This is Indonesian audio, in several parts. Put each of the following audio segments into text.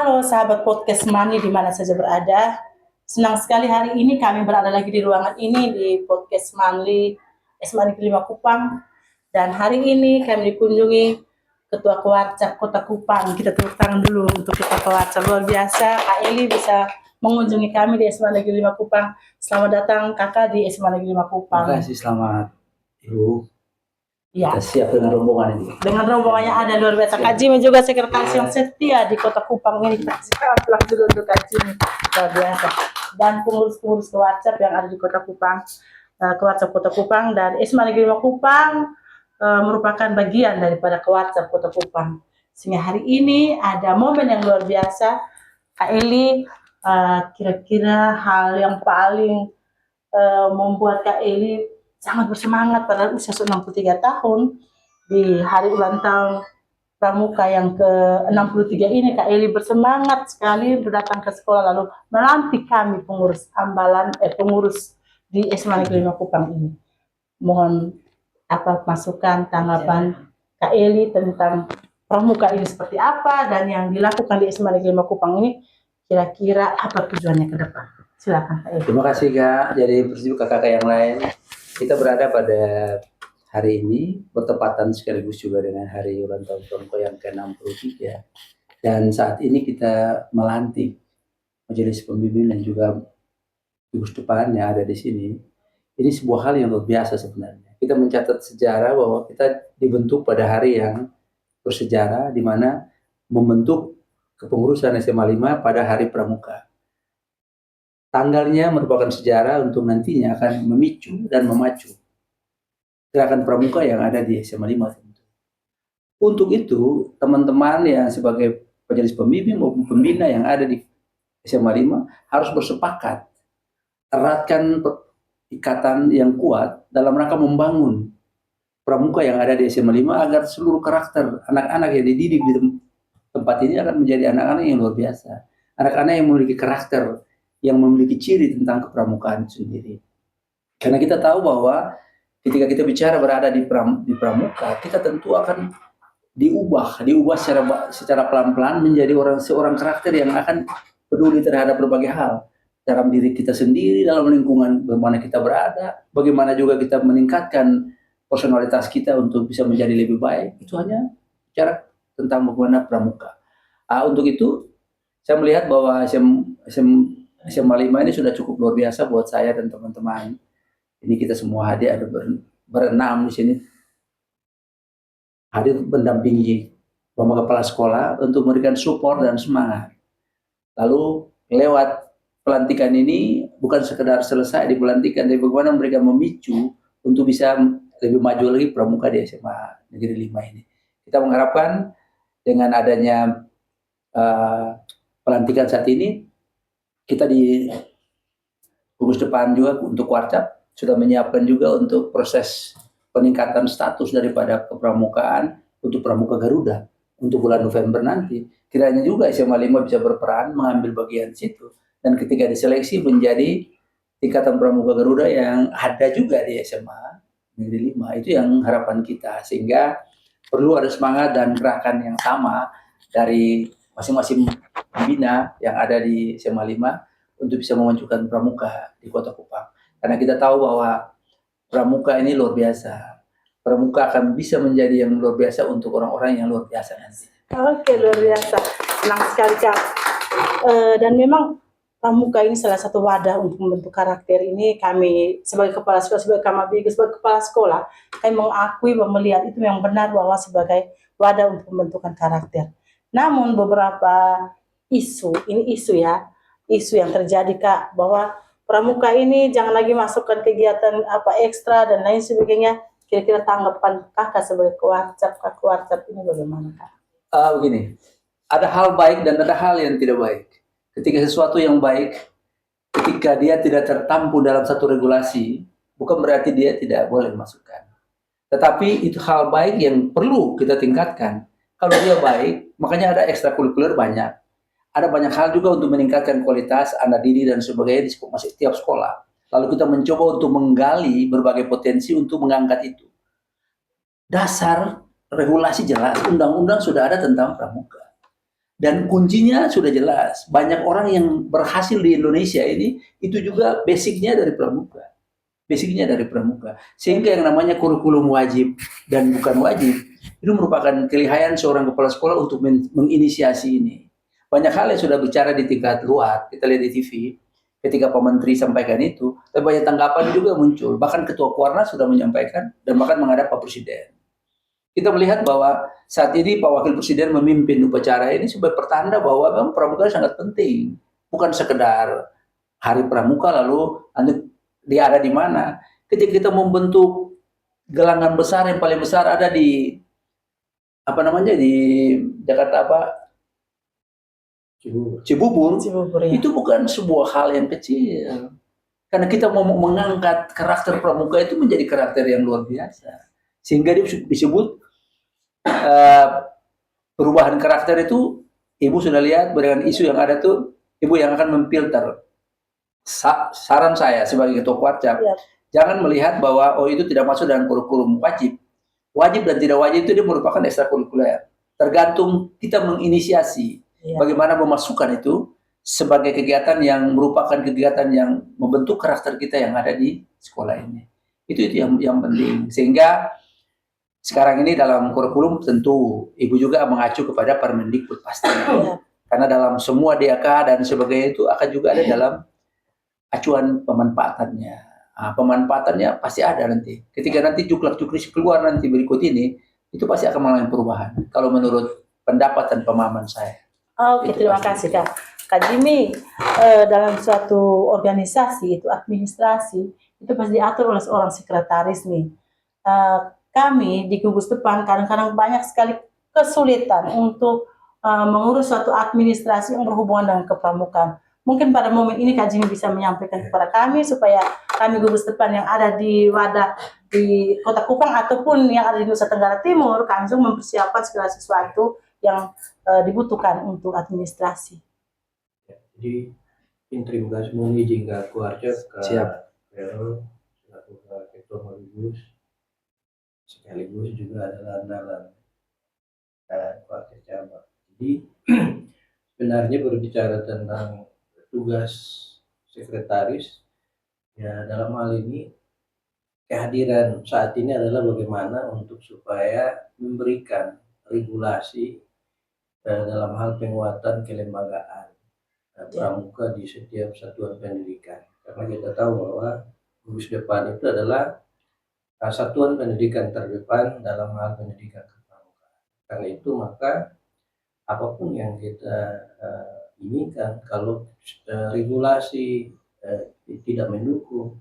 Halo sahabat podcast Money di mana saja berada. Senang sekali hari ini kami berada lagi di ruangan ini di podcast Money Money Kelima Kupang. Dan hari ini kami dikunjungi Ketua Kewarcap Kota Kupang. Kita tepuk tangan dulu untuk Ketua Kewarcap. Luar biasa Kak Eli bisa mengunjungi kami di SMA Negeri 5 Kupang. Selamat datang Kakak di SMA Negeri 5 Kupang. Terima kasih, selamat Ibu. Ya. Kita siap dengan rombongan ini. Dengan rombongannya ada luar biasa. Kak Jimmy juga sekretaris yang setia di Kota Kupang ini. Kita kasih aplaus juga untuk Kak Jimmy. Luar biasa. Dan pengurus-pengurus Kewarcap yang ada di Kota Kupang, Kewarcap Kota Kupang dan SMA Negeri 5 Kupang merupakan bagian daripada Kewarcap Kota Kupang. Sehingga hari ini ada momen yang luar biasa. Kak Eli, kira-kira hal yang paling membuat Kak Eli sangat bersemangat pada usia 63 tahun di hari ulang tahun Pramuka yang ke-63 ini, Kak Eli bersemangat sekali datang ke sekolah lalu melantik kami pengurus pengurus di SMA Negeri 5 Kupang ini. Mohon apa masukan tanggapan Kak Eli tentang Pramuka ini seperti apa dan yang dilakukan di SMA Negeri 5 Kupang ini kira-kira apa tujuannya ke depan? Silakan Kak Eli. Terima kasih Kak. Jadi bersama kakak yang lain, kita berada pada hari ini bertepatan sekaligus juga dengan hari ulang tahun Pramuka yang ke-63. Dan saat ini kita melantik majelis pembimbing dan juga gugus depan yang ada di sini. Ini sebuah hal yang luar biasa sebenarnya. Kita mencatat sejarah bahwa kita dibentuk pada hari yang bersejarah, di mana membentuk kepengurusan SMA 5 pada hari Pramuka. Tanggalnya merupakan sejarah untuk nantinya akan memicu dan memacu gerakan Pramuka yang ada di SMA 5. Untuk itu, teman-teman yang sebagai majelis pembimbing maupun pembina yang ada di SMA 5 harus bersepakat eratkan ikatan yang kuat dalam rangka membangun Pramuka yang ada di SMA 5 agar seluruh karakter anak-anak yang dididik di tempat ini akan menjadi anak-anak yang luar biasa. Anak-anak yang memiliki karakter, yang memiliki ciri tentang kepramukaan sendiri. Karena kita tahu bahwa ketika kita bicara berada di pramuka, kita tentu akan diubah secara pelan-pelan menjadi seorang karakter yang akan peduli terhadap berbagai hal dalam diri kita sendiri, dalam lingkungan bagaimana kita berada, bagaimana juga kita meningkatkan personalitas kita untuk bisa menjadi lebih baik. Itu hanya bicara tentang bagaimana pramuka. Untuk itu saya melihat bahwa SMA 5 ini sudah cukup luar biasa buat saya dan teman-teman. Ini kita semua hadir, ada berenam di sini. Hadir mendampingi Bapak Kepala Sekolah untuk memberikan support dan semangat. Lalu lewat pelantikan ini bukan sekedar selesai di pelantikan, tapi bagaimana mereka memicu untuk bisa lebih maju lagi Pramuka di SMA Negeri 5 ini. Kita mengharapkan dengan adanya pelantikan saat ini, kita di gugus depan juga untuk Kewarcap sudah menyiapkan juga untuk proses peningkatan status daripada kepramukaan untuk Pramuka Garuda untuk bulan November nanti. Kiranya juga SMA 5 bisa berperan mengambil bagian situ, dan ketika diseleksi menjadi tingkatan Pramuka Garuda yang ada juga di SMA Negeri 5. Itu yang harapan kita, sehingga perlu ada semangat dan gerakan yang sama dari masing-masing pembina yang ada di SMA 5 untuk bisa memajukan Pramuka di Kota Kupang. Karena kita tahu bahwa Pramuka ini luar biasa. Pramuka akan bisa menjadi yang luar biasa untuk orang-orang yang luar biasa nanti. Oke, luar biasa. Senang sekali Kak. Dan memang Pramuka ini salah satu wadah untuk membentuk karakter ini. Kami sebagai kepala sekolah, sebagai kepala sekolah, kami mengakui, melihat itu yang benar bahwa sebagai wadah untuk pembentukan karakter. Namun beberapa isu yang terjadi Kak, bahwa Pramuka ini jangan lagi masukkan kegiatan ekstra dan lain sebagainya. Kira-kira tanggapan Kakak sebagai Kewarcap ini bagaimana Kak? Begini, ada hal baik dan ada hal yang tidak baik. Ketika sesuatu yang baik, ketika dia tidak tertampung dalam satu regulasi, bukan berarti dia tidak boleh dimasukkan. Tetapi itu hal baik yang perlu kita tingkatkan. Kalau dia baik, makanya ada ekstrakurikuler banyak. Ada banyak hal juga untuk meningkatkan kualitas anak didik dan sebagainya di setiap sekolah. Lalu kita mencoba untuk menggali berbagai potensi untuk mengangkat itu. Dasar regulasi jelas, undang-undang sudah ada tentang pramuka. Dan kuncinya sudah jelas. Banyak orang yang berhasil di Indonesia ini itu juga basicnya dari pramuka. Basicnya dari pramuka. Sehingga yang namanya kurikulum wajib dan bukan wajib itu merupakan kelihayan seorang kepala sekolah untuk menginisiasi ini. Banyak hal yang sudah bicara di tingkat luar, kita lihat di TV, ketika Pak Menteri sampaikan itu, tapi banyak tanggapan juga muncul. Bahkan Ketua Kuarna sudah menyampaikan dan bahkan menghadap Pak Presiden. Kita melihat bahwa saat ini Pak Wakil Presiden memimpin upacara ini sebagai pertanda bahwa memang pramuka sangat penting. Bukan sekedar hari pramuka lalu dia ada di mana. Ketika kita membentuk gelangan besar yang paling besar ada di apa namanya di Jakarta apa Cibubur, Cibubur, ya. itu bukan sebuah hal yang kecil. Karena kita mau mengangkat karakter pramuka itu menjadi karakter yang luar biasa. Sehingga disebut perubahan karakter itu, Ibu sudah lihat dengan isu yang ada tuh, Ibu yang akan memfilter. Saran saya sebagai ketua Kuarcap, Ya. jangan melihat bahwa oh itu tidak masuk dalam kurikulum wajib. Wajib dan tidak wajib itu dia merupakan ekstrakurikuler. Tergantung kita menginisiasi bagaimana memasukkan itu sebagai kegiatan yang merupakan kegiatan yang membentuk karakter kita yang ada di sekolah ini. Itu yang penting. Sehingga sekarang ini dalam kurikulum tentu Ibu juga mengacu kepada Permendikbud pasti. Karena dalam semua DAK dan sebagainya itu akan juga ada dalam acuan pemanfaatannya. Nah, pemanfaatannya pasti ada nanti. Ketika nanti juklak-juklis keluar nanti berikut ini, itu pasti akan mengalami perubahan. Kalau menurut pendapat dan pemahaman saya. Oke, terima kasih Kak. Kak Jimmy, dalam suatu organisasi itu administrasi itu pasti diatur oleh seorang sekretaris nih. Kami di gugus depan kadang-kadang banyak sekali kesulitan untuk mengurus suatu administrasi yang berhubungan dengan kepramukaan. Mungkin pada momen ini Kak Jimmy bisa menyampaikan kepada kami supaya kami gugus depan yang ada di wadah di Kota Kupang ataupun yang ada di Nusa Tenggara Timur, kami semua mempersiapkan segala sesuatu yang dibutuhkan untuk administrasi. Jadi terima kasih mengizinkan jingga keluarga ke Vero selaku ketua Mabibus sekaligus juga adalah andalan keluarga cabang. Jadi sebenarnya berbicara tentang tugas sekretaris, ya dalam hal ini kehadiran saat ini adalah bagaimana untuk supaya memberikan regulasi dalam hal penguatan kelembagaan pramuka di setiap satuan pendidikan. Karena kita tahu bahwa gugus depan itu adalah satuan pendidikan terdepan dalam hal pendidikan kepramukaan. Karena itu maka apapun yang kita inginkan, kalau regulasi tidak mendukung,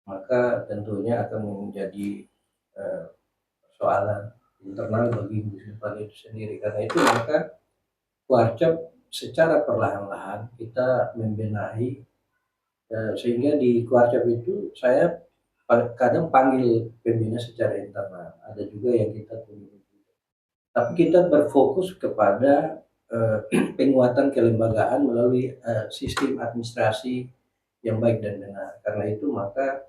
maka tentunya akan menjadi persoalan internal bagi gugus depan itu sendiri. Karena itu maka Kuarcap secara perlahan-lahan kita membenahi sehingga di Kuarcap itu saya kadang panggil pembina secara internal, ada juga yang kita tunjuk. Tapi kita berfokus kepada penguatan kelembagaan melalui sistem administrasi yang baik dan benar. Karena itu maka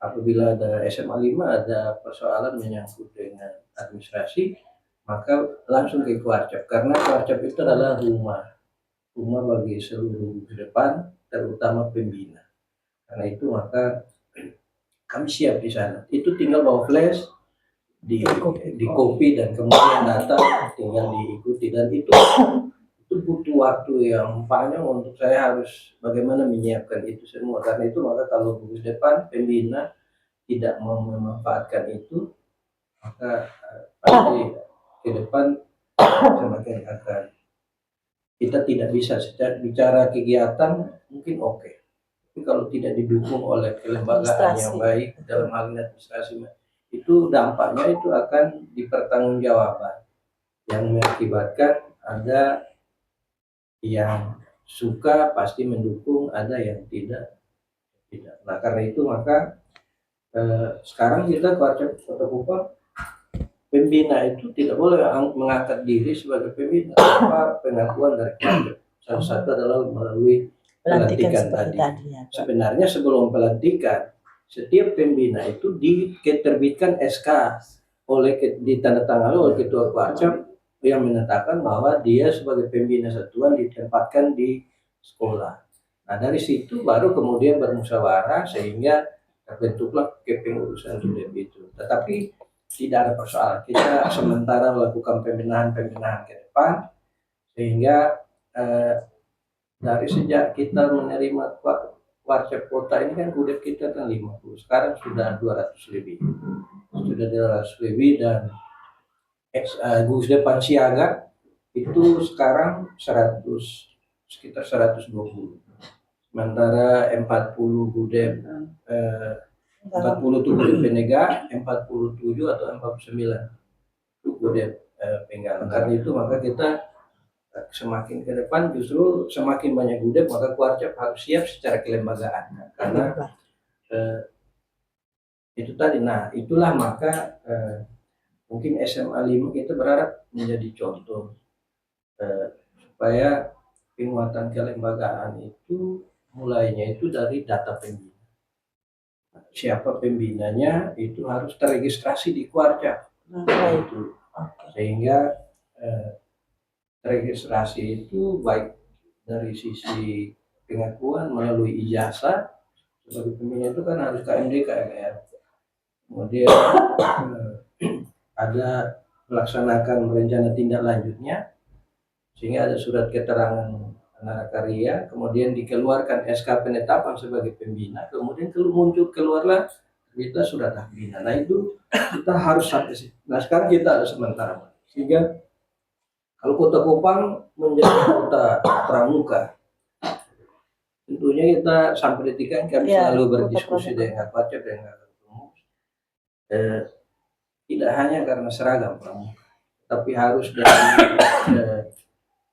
apabila ada SMA 5 ada persoalan menyangkut dengan administrasi, maka langsung ke Kuarcap. Karena Kuarcap itu adalah rumah bagi seluruh ke depan, terutama pembina. Karena itu maka kami siap di sana. Itu tinggal bawa flash, di copy dan kemudian data tinggal diikuti, dan itu butuh waktu yang panjang untuk saya harus bagaimana menyiapkan itu semua. Karena itu maka kalau gugus depan pembina tidak mau memanfaatkan itu, maka pasti ke depan semakin akan kita tidak bisa bicara kegiatan mungkin oke. Tapi kalau tidak didukung oleh kelembagaan yang baik dalam hal administrasi, itu dampaknya itu akan dipertanggungjawabkan yang mengakibatkan ada yang suka pasti mendukung, ada yang tidak. Nah karena itu maka sekarang kita Kuarcap Kota Kupang pembina itu tidak boleh mengangkat diri sebagai pembina tanpa pengakuan dari Kuarcap. Salah satu adalah melalui pelantikan tadi. Sebenarnya sebelum pelantikan setiap pembina itu diterbitkan SK ditandatangani oleh ketua Kuarcap yang menetapkan bahwa dia sebagai pembina satuan ditempatkan di sekolah. Nah dari situ baru kemudian bermusyawarah sehingga terbentuklah kepengurusan UDEP itu. Tetapi tidak ada persoalan. Kita sementara melakukan pembinaan ke depan sehingga dari sejak kita menerima Warcep kota ini kan UDEP kita kan 50, sekarang sudah 200 lebih. Sudah 200 lebih dan Gus Depan Siaga itu sekarang sekitar 120. Sementara 40 Gudep 40 itu Gudep Penega, 47 atau 49 itu Gudep Penggalan. Karena itu maka kita semakin ke depan justru semakin banyak Gudep, maka Kuarcap harus siap secara kelembagaan. Karena itu tadi, nah itulah maka mungkin SMA 5 kita berharap menjadi contoh supaya penguatan kelembagaan itu mulainya itu dari data pembina. Siapa pembinanya itu harus terregistrasi di Kuarcap. Itu. Sehingga registrasi itu baik dari sisi pengakuan melalui ijazah sebagai pembina itu kan harus KMD, KMR. Kemudian ada melaksanakan rencana tindak lanjutnya sehingga ada surat keterangan narkarya, kemudian dikeluarkan SK penetapan sebagai pembina, kemudian keluarlah kita sudah pembina. Nah itu kita harus sampai situ. Nah sekarang kita ada sementara, sehingga kalau Kota Kupang menjadi kota pramuka, tentunya kita sampai detik ini kami selalu berdiskusi dengan Warcep dan tidak hanya karena seragam pramuka, tapi harus dari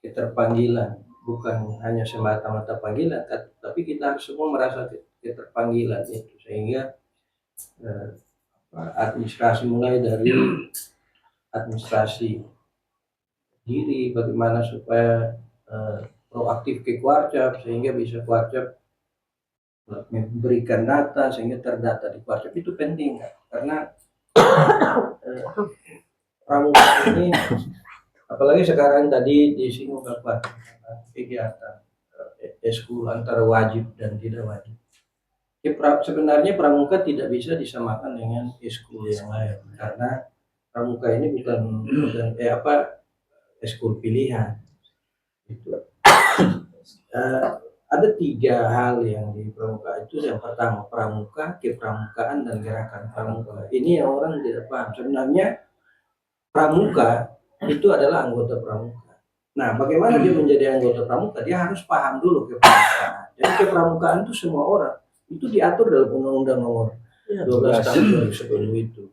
keterpanggilan. Bukan hanya semata-mata panggilan, tapi kita harus semua merasa keterpanggilan itu, sehingga administrasi mulai dari administrasi diri, bagaimana supaya proaktif ke Kuarcap sehingga bisa Kuarcap memberikan data sehingga terdata di Kuarcap itu penting karena pramuka ini apalagi sekarang tadi disinggung kegiatan eskul antara wajib dan tidak wajib. Sebenarnya pramuka tidak bisa disamakan dengan eskul yang lain karena pramuka ini bukan eskul pilihan. Itu. Ada 3 hal yang di pramuka itu. Yang pertama pramuka, kepramukaan, dan gerakan pramuka. Ini yang orang tidak paham. Sebenarnya pramuka itu adalah anggota pramuka. Nah, bagaimana dia menjadi anggota pramuka? Dia harus paham dulu kepramukaan. Jadi kepramukaan itu semua orang itu diatur dalam Undang-Undang Nomor 12 Tahun 2010 itu.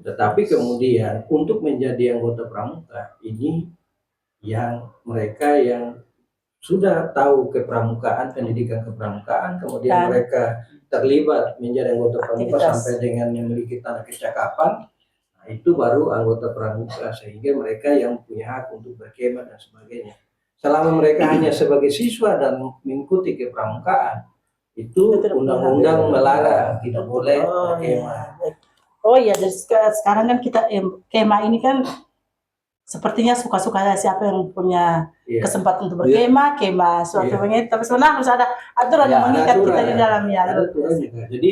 Tetapi kemudian untuk menjadi anggota pramuka ini yang mereka yang sudah tahu kepramukaan, pendidikan kepramukaan, kemudian mereka terlibat menjadi anggota pramuka sampai dengan memiliki tanda kecakapan. Nah, itu baru anggota pramuka, sehingga mereka yang punya hak untuk berkemah dan sebagainya. Selama mereka hanya sebagai siswa dan mengikuti kepramukaan, itu undang-undang melarang tidak boleh berkemah. Oh iya, jadi sekarang kan kita kemah ini kan sepertinya suka-suka siapa yang punya kesempatan untuk berkemah, kemah suatu begitu. Tapi sebenarnya harus ada aturan yang mengikat kita di dalamnya. Jadi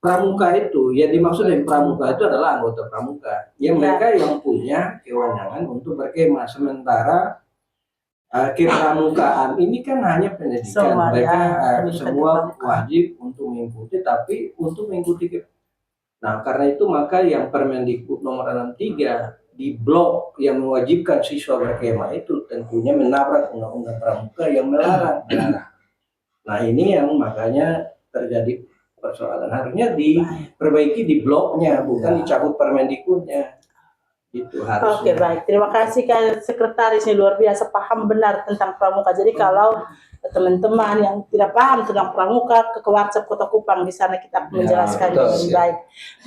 pramuka itu, yang dimaksud dengan pramuka itu adalah anggota pramuka, yang mereka yang punya kewenangan untuk berkemah. Sementara kepramukaan ini kan hanya pendidikan, mereka semua wajib untuk mengikuti, tapi untuk mengikuti. Nah karena itu maka yang Permendikbud nomor 63 di blok yang mewajibkan siswa berkemah itu tentunya menabrak undang-undang pramuka yang melarang. Nah ini yang makanya terjadi persoalan, harusnya diperbaiki di bloknya, bukan dicabut Permendikbudnya. Itu harus. Oke, baik. Terima kasih Kak Sekretaris, ini luar biasa paham benar tentang pramuka. Jadi kalau teman-teman yang tidak paham tentang pramuka ke Warcep Kota Kupang, di sana kita menjelaskan dengan baik.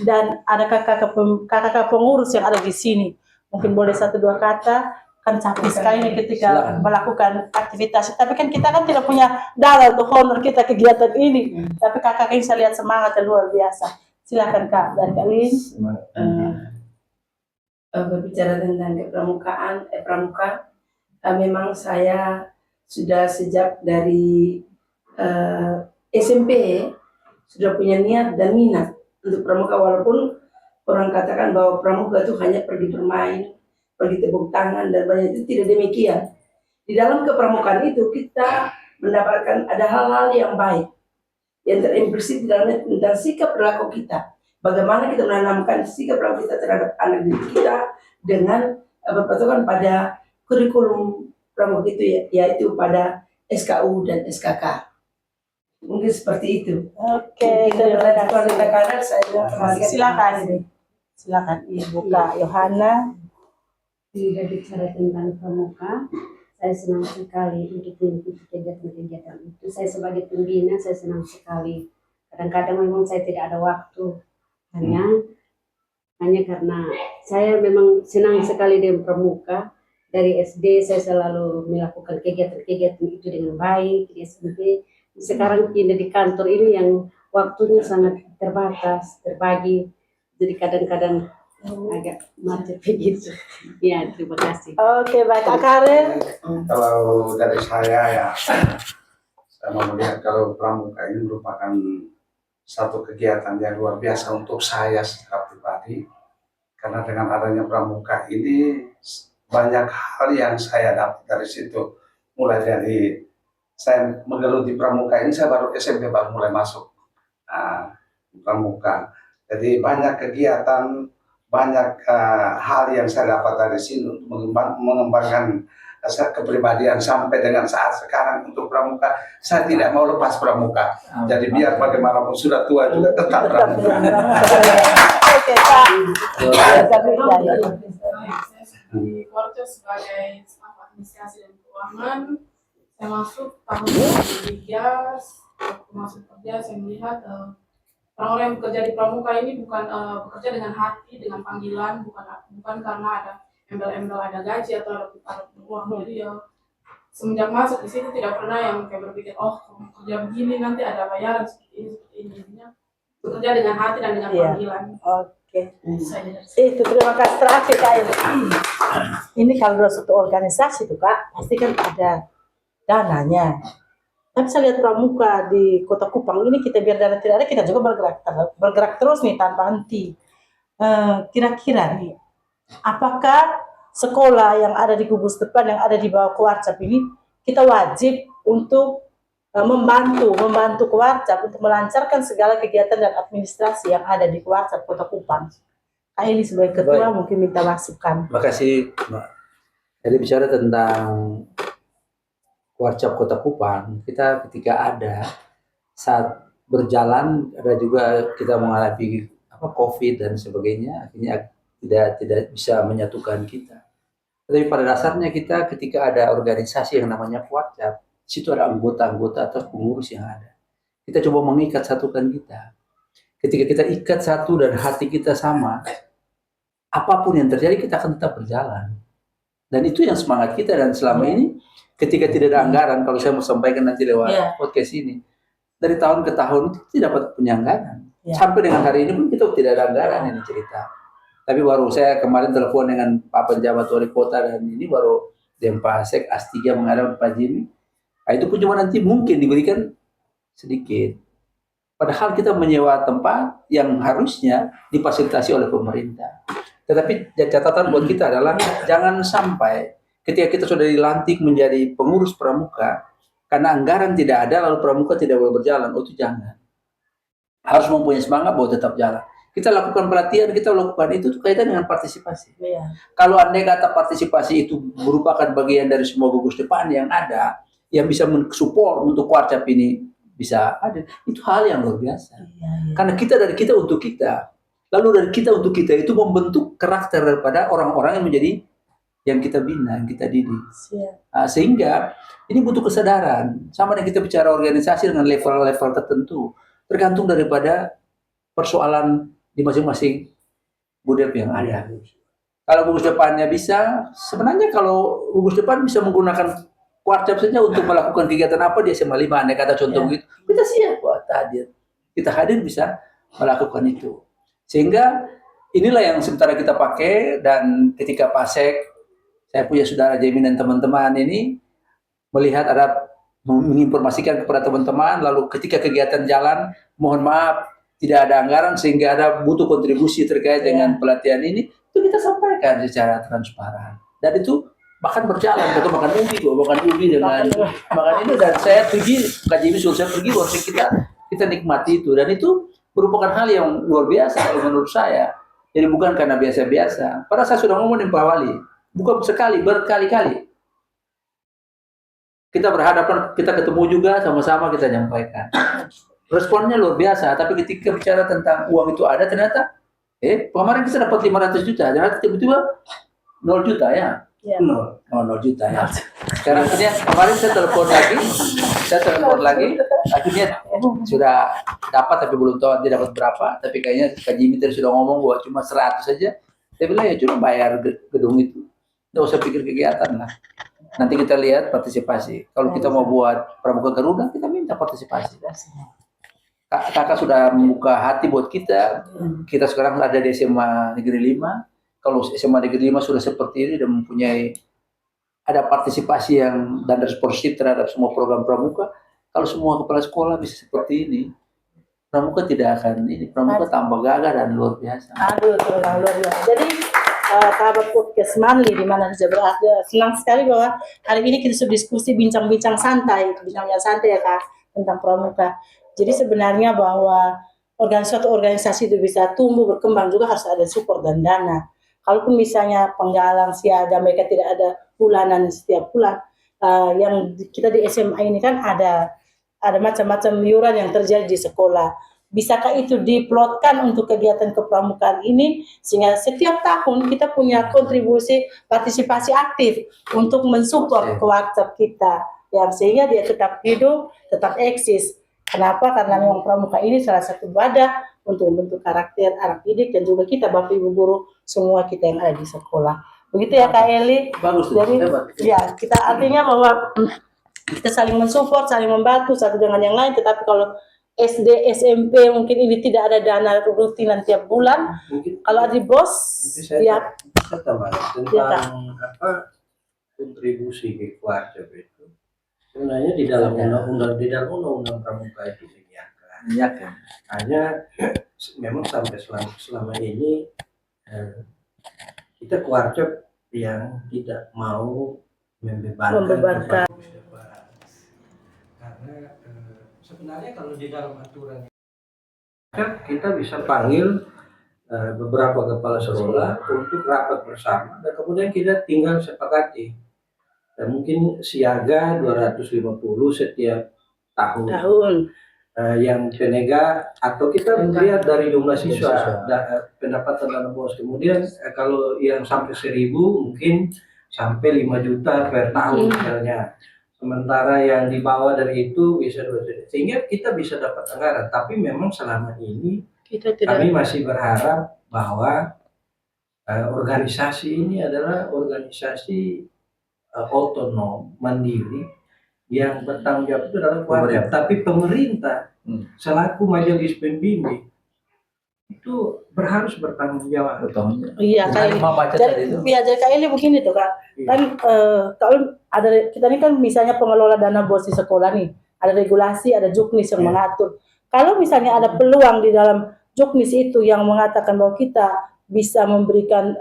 Dan ada kakak pengurus yang ada di sini. Mungkin boleh 1-2 kata, kan capek sekali nih ketika melakukan aktivitas. Tapi kan kita kan tidak punya dana untuk honor kita kegiatan ini. Tapi kakak ini saya lihat semangat yang luar biasa. Silakan Kak, dari Kak Lin. berbicara tentang pramuka, memang saya sudah sejak dari SMP sudah punya niat dan minat untuk pramuka, walaupun orang katakan bahwa pramuka itu hanya pergi bermain, pergi tepuk tangan dan banyak, itu tidak demikian. Di dalam kepramukaan itu kita mendapatkan ada hal-hal yang baik yang terimpresi di dalamnya tentang sikap perilaku kita. Bagaimana kita menanamkan sikap perilaku kita terhadap anak didik kita dengan berpatokan pada kurikulum pramuka itu, yaitu pada SKU dan SKK. Mungkin seperti itu. Oke, Terima kasih. Saya kembalikan. Silakan Ibu Kak Yohana. Jika bicara tentang pramuka, saya senang sekali untuk mengikuti kegiatan-kegiatan itu. Saya sebagai pembina, saya senang sekali. Kadang-kadang memang saya tidak ada waktu, hanya karena saya memang senang sekali dengan pramuka. Dari SD saya selalu melakukan kegiatan-kegiatan itu dengan baik di SMP. Sekarang pindah di kantor ini yang waktunya sangat terbatas, terbagi. Jadi kadang-kadang agak macet begitu. Ya, terima kasih. Oke, baik Kak Karen. Kalau dari saya ya, saya mau melihat kalau pramuka ini merupakan satu kegiatan yang luar biasa untuk saya secara pribadi. Karena dengan adanya pramuka ini banyak hal yang saya dapat dari situ. Mulai dari saya menggeluti pramuka ini, saya baru SMP baru mulai masuk pramuka. Jadi banyak kegiatan, banyak hal yang saya dapat dari sini untuk mengembangkan kepribadian sampai dengan saat sekarang. Untuk pramuka saya tidak mau lepas pramuka. Jadi biar bagaimanapun sudah tua juga tetap pramuka. Oke, Kak. Di Korco sebagai staf administrasi dan keuangan, saya masuk tahun 2013. Waktu masuk kerja saya melihat orang-orang yang bekerja di pramuka ini bukan bekerja dengan hati, dengan panggilan, bukan karena ada embel-embel, ada gaji atau ada uang. Jadi ya semenjak masuk di situ tidak pernah yang kayak berpikir, oh kalau kerja begini nanti ada bayaran seperti ini. Intinya bekerja dengan hati dan dengan panggilan. Oke. Itu terima kasih terakhir Kak. Ini kalau dalam suatu organisasi tuh Kak, pasti kan ada dananya. Tapi saya lihat pramuka di Kota Kupang ini, kita biar dana tidak ada, kita juga bergerak terus nih tanpa henti. Kira-kira nih, apakah sekolah yang ada di Gugus Depan, yang ada di bawah Kuarcap ini, kita wajib untuk membantu Kuarcap untuk melancarkan segala kegiatan dan administrasi yang ada di Kuarcap Kota Kupang? Kak Eli sebagai ketua mungkin minta masukan. Terima kasih, Mbak. Jadi bicara tentang Kuarcap Kota Kupang, kita ketika ada saat berjalan, ada juga kita mengalami COVID dan sebagainya, akhirnya tidak bisa menyatukan kita. Tapi pada dasarnya kita ketika ada organisasi yang namanya Kuarcap, situ ada anggota-anggota atau pengurus yang ada. Kita coba mengikat satukan kita. Ketika kita ikat satu dan hati kita sama, apapun yang terjadi kita akan tetap berjalan. Dan itu yang semangat kita. Dan selama ini ketika tidak ada anggaran, kalau saya mau sampaikan nanti lewat podcast ini, dari tahun ke tahun itu tidak dapat punya anggaran. Sampai dengan hari ini pun kita tidak ada anggaran ini cerita. Tapi baru saya kemarin telepon dengan Pak Penjabat Wali Kota dan ini baru Denpasek As3 menghadap Pak Jimmy. Nah, itu pun cuma nanti mungkin diberikan sedikit. Padahal kita menyewa tempat yang harusnya difasilitasi oleh pemerintah. Tetapi catatan buat kita adalah jangan sampai ketika kita sudah dilantik menjadi pengurus pramuka, karena anggaran tidak ada lalu pramuka tidak boleh berjalan. Oh, itu jangan. Harus mempunyai semangat bahwa tetap jalan. Kita lakukan pelatihan, kita lakukan itu kaitan dengan partisipasi. Kalau andai kata partisipasi itu merupakan bagian dari semua gugus depan yang ada, yang bisa mensupport untuk Kuarcap ini bisa ada, itu hal yang luar biasa. Karena kita dari kita untuk kita, lalu dari kita untuk kita itu membentuk karakter daripada orang-orang yang menjadi yang kita bina, yang kita didik. Sehingga ini butuh kesadaran. Sama dengan kita bicara organisasi dengan level-level tertentu, tergantung daripada persoalan di masing-masing budep yang ada. Kalau gugus depannya bisa, sebenarnya kalau gugus depan bisa menggunakan Kuarcap saja untuk melakukan kegiatan apa di SMA 5, andai kata contoh gitu, kita siap buat hadir. Kita hadir bisa melakukan itu. Sehingga inilah yang sementara kita pakai, dan ketika Pasek, saya punya saudara Jamin dan teman-teman ini melihat ada menginformasikan kepada teman-teman, lalu ketika kegiatan jalan, mohon maaf tidak ada anggaran sehingga ada butuh kontribusi terkait dengan pelatihan ini, itu kita sampaikan secara transparan. Dan itu bahkan berjalan, kita makan ubi dengan makan ini, dan saya pergi, Kak Jimmy suruh saya pergi, harusnya kita nikmati itu, dan itu merupakan hal yang luar biasa kalau menurut saya. Jadi bukan karena biasa-biasa. Padahal saya sudah ngomong dengan Pak Wali, bukan sekali, berkali-kali. Kita berhadapan, kita ketemu juga, sama-sama kita nyampaikan. Responnya luar biasa, tapi ketika bicara tentang uang itu ada, ternyata, kemarin kita dapat 500 juta, ternyata tiba-tiba 0 juta ya. Ya. 0 juta ya. Sekarang kemarin saya telepon lagi, akhirnya sudah dapat, tapi belum tahu dia dapat berapa, tapi kayaknya Kak Jimmy tadi sudah ngomong bahwa cuma 100 saja. Saya bilang ya cuma bayar gedung itu, nggak usah pikir kegiatan lah. Nanti kita lihat partisipasi. Kalau kita mau buat Pramuka Garuda, kita minta partisipasi. Kakak sudah membuka hati buat kita. Kita sekarang ada di SMA Negeri 5. Kalau SMA Negeri 5 sudah seperti ini dan mempunyai ada partisipasi yang dan responsif terhadap semua program Pramuka. Kalau semua kepala sekolah bisa seperti ini, Pramuka tidak akan ini. Pramuka tambah gagah dan luar biasa. Aduh, luar biasa. Jadi sahabat podcast Manli di mana saja berada, senang sekali bahwa hari ini kita sudah diskusi bincang-bincang santai ya Kak, tentang Pramuka. Jadi sebenarnya bahwa suatu organisasi itu bisa tumbuh berkembang juga harus ada support dan dana. Kalaupun misalnya penggalang siaga mereka tidak ada bulanan setiap bulan, yang kita di SMA ini kan ada macam-macam iuran yang terjadi di sekolah. Bisakah itu diplotkan untuk kegiatan kepramukaan ini sehingga setiap tahun kita punya kontribusi partisipasi aktif untuk mensupport kewarcap kita, yang sehingga dia tetap hidup, tetap eksis. Kenapa? Karena memang pramuka ini salah satu wadah untuk membentuk karakter anak didik dan juga kita Bapak Ibu guru semua kita yang ada di sekolah. Begitu ya Kak Eli. Bagus. Jadi ya kita artinya bahwa kita saling mensupport, saling membantu satu dengan yang lain. Tetapi kalau SD, SMP mungkin ini tidak ada dana rutinan tiap bulan. Mungkin kalau ada bos, saya tambah tentang kontribusi ke keluarga itu. Sebenarnya di dalam undang-undang pramuka itu dinyatakan. Hanya memang sampai selama ini kita keluarga yang tidak mau membebankan. Karena sebenarnya kalau di dalam aturan kita bisa panggil beberapa kepala sekolah untuk rapat bersama dan kemudian kita tinggal sepakati. Dan mungkin siaga 250 setiap tahun. Yang penega atau kita lihat dari jumlah siswa pendapatan dana bos. Kemudian kalau yang sampai 1000 mungkin sampai 5 juta per tahun misalnya. Sementara yang di bawah dari itu bisa 2 juta. Sehingga kita bisa dapat anggaran. Tapi memang selama ini kami masih berharap bahwa organisasi ini adalah organisasi otonom, mandiri, yang bertanggung jawab itu adalah keluarga. Tapi pemerintah selaku majelis pembimbing itu harus bertanggung jawab. Iya, jadi Kak Eli begini tuh Kak. Kan kalau ada kita ini kan misalnya pengelola dana bos di sekolah nih, ada regulasi, ada juknis yang mengatur. Kalau misalnya ada peluang di dalam juknis itu yang mengatakan bahwa kita bisa memberikan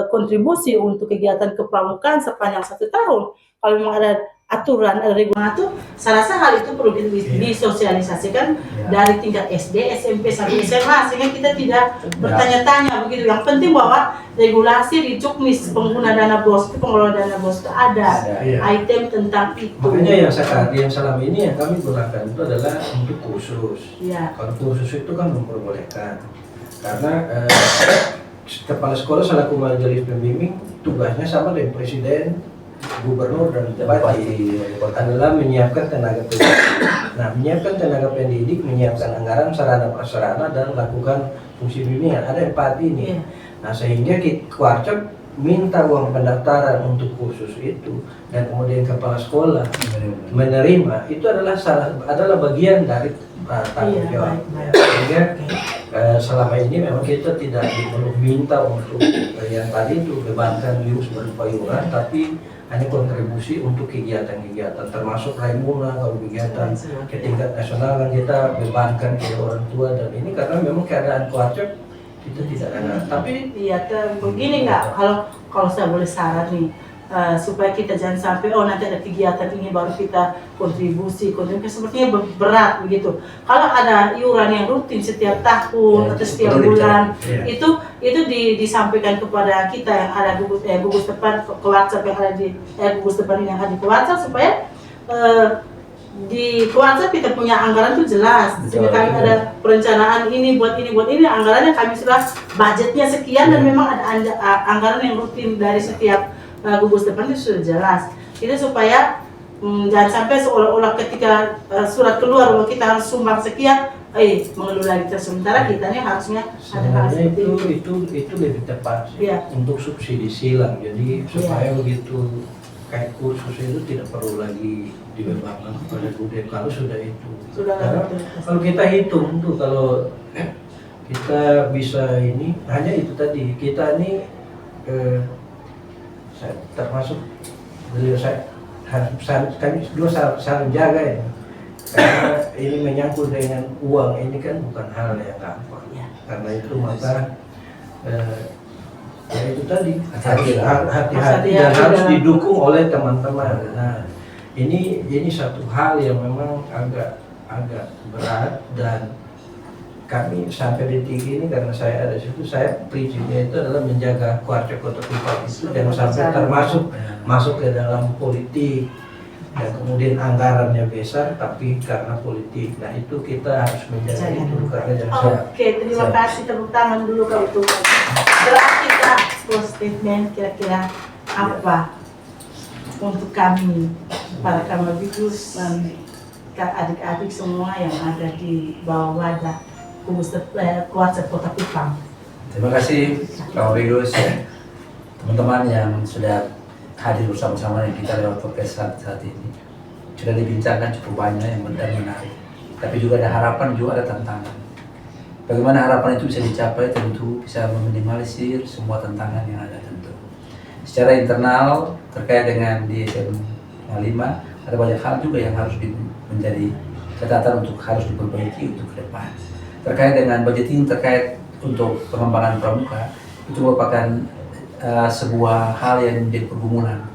kontribusi untuk kegiatan kepramukaan sepanjang 1 tahun. Kalau memang ada aturan, ada regulator, saya rasa hal itu perlu disosialisasikan dari tingkat SD, SMP sampai SMA sehingga kita tidak bertanya-tanya begitu. Yang penting bahwa regulasi di juknis pengguna dana bos, pengelola dana bos itu ada item tentang itu. Makanya yang selama ini yang kami gunakan itu adalah untuk kursus. Kalau kursus itu kan memperbolehkan karena kepala sekolah selaku majelis pembimbing tugasnya sama dengan presiden, gubernur dan bupati adalah menyiapkan tenaga pendidik. Nah, menyiapkan tenaga pendidik, menyiapkan anggaran, sarana prasarana dan lakukan fungsi bimbingan. Ada 4 ini. Nah, sehingga Kuarcap minta uang pendaftaran untuk kursus itu dan kemudian kepala sekolah menerima itu adalah bagian dari tanggung Iya, jawab. baik. Sehingga selama ini memang kita tidak diminta untuk yang tadi itu bebankan Yus berupa iuran, tapi hanya kontribusi untuk kegiatan-kegiatan, termasuk Raimuna kalau kegiatan ke tingkat nasional kan kita bebankan ke orang tua, dan ini karena memang keadaan Kuarcap kita tidak ada. Tapi Iya, begini nggak, kalau saya boleh saran nih, supaya kita jangan sampai nanti ada kegiatan ini baru kita kontribusi sepertinya berat begitu. Kalau ada iuran yang rutin setiap tahun atau setiap bulan, itu disampaikan kepada kita yang ada gugus depan ke WhatsApp yang ada di gugus depan yang ada di WhatsApp, supaya di WhatsApp kita punya anggaran itu jelas. Sehingga kami ada perencanaan ini buat ini, anggarannya kami sudah budgetnya sekian, dan memang ada anggaran yang rutin dari setiap gugus depan itu sudah jelas. Itu supaya jangan sampai seolah-olah ketika surat keluar bahwa kita harus sumbang sekian, mengeluh lagi. Sementara kita ini harusnya ada hal seperti itu lebih tepat sih, Iya. untuk subsidi silang. Jadi supaya begitu kayak kursus itu tidak perlu lagi dibebankan kepada budaya kalau sudah itu. sudah Karena kalau kita hitung tuh, kalau kita bisa ini hanya itu tadi, kita ini saya termasuk beliau, kami dua saling jaga ya, karena ini menyangkut dengan uang, ini kan bukan hal yang gampang. Karena itu maka ya itu tadi hati-hati dan harus didukung oleh teman-teman. Nah, ini satu hal yang memang agak berat, dan kami sampai detik ini karena saya ada di situ, saya prinsipnya itu adalah menjaga Kuarcap Kota Kupang itu jangan sampai masuk ke dalam politik, dan kemudian anggarannya besar tapi karena politik. Nah itu kita harus menjaga itu, karena jangan sampai. Oke, terima kasih, tepuk tangan dulu kalau itu. Berarti kita statement kira-kira apa untuk kami, para Kamabikers dan adik-adik semua yang ada di bawah wadah Kuarcap Kota Kupang. Terima kasih Kamabikers, teman-teman yang sudah hadir bersama-sama dengan kita lewat podcast saat ini. Sudah dibincangkan cukup banyak yang menarik, tapi juga ada harapan, juga ada tantangan. Bagaimana harapan itu bisa dicapai? Tentu bisa meminimalisir semua tantangan yang ada tentu. Secara internal terkait dengan DSM 5, ada banyak hal juga yang harus menjadi catatan untuk harus diperbaiki untuk ke depan. Terkait dengan budgeting terkait untuk pengembangan pramuka, itu merupakan sebuah hal yang menjadi pergumulan.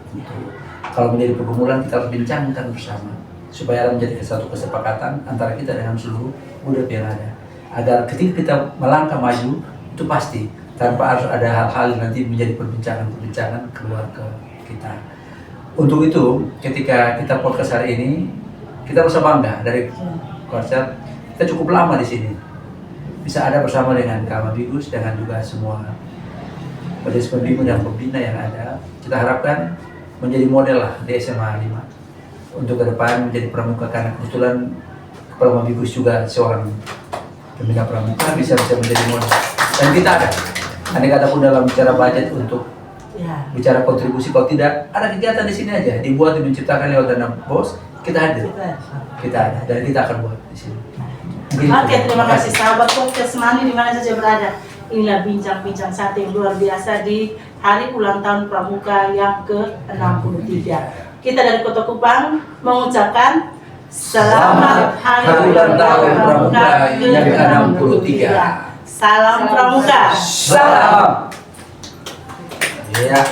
Kalau menjadi pergumulan, kita harus bincangkan bersama supaya menjadi satu kesepakatan antara kita dengan seluruh budaya yang ada, agar ketika kita melangkah maju itu pasti tanpa harus ada hal-hal yang nanti menjadi perbincangan keluar ke kita. Untuk itu, ketika kita podcast hari ini, kita merasa bangga dari Kuarcap. Kita cukup lama di sini, bisa ada bersama dengan Kamabikers, dengan juga semua majelis pembimbing dan pembina yang ada. Kita harapkan menjadi model lah di SMA 5 untuk ke depan menjadi pramuka, karena kebetulan Kepala Kamabikers juga seorang pembina pramuka, bisa menjadi model. Dan kita ada, andai kata pun dalam bicara budget untuk bicara kontribusi, kalau tidak ada kegiatan di sini aja dibuat, menciptakan lewat dana BOS, kita hadir, kita ada, dan kita akan buat di sini. Oke, terima kasih sahabat podcast Mani di mana saja berada. Inilah bincang-bincang satu yang luar biasa di hari ulang tahun Pramuka yang ke-63. Kita dari Kota Kupang mengucapkan selamat hari ulang tahun Pramuka yang ke-63. Salam Pramuka. Salam. Ya.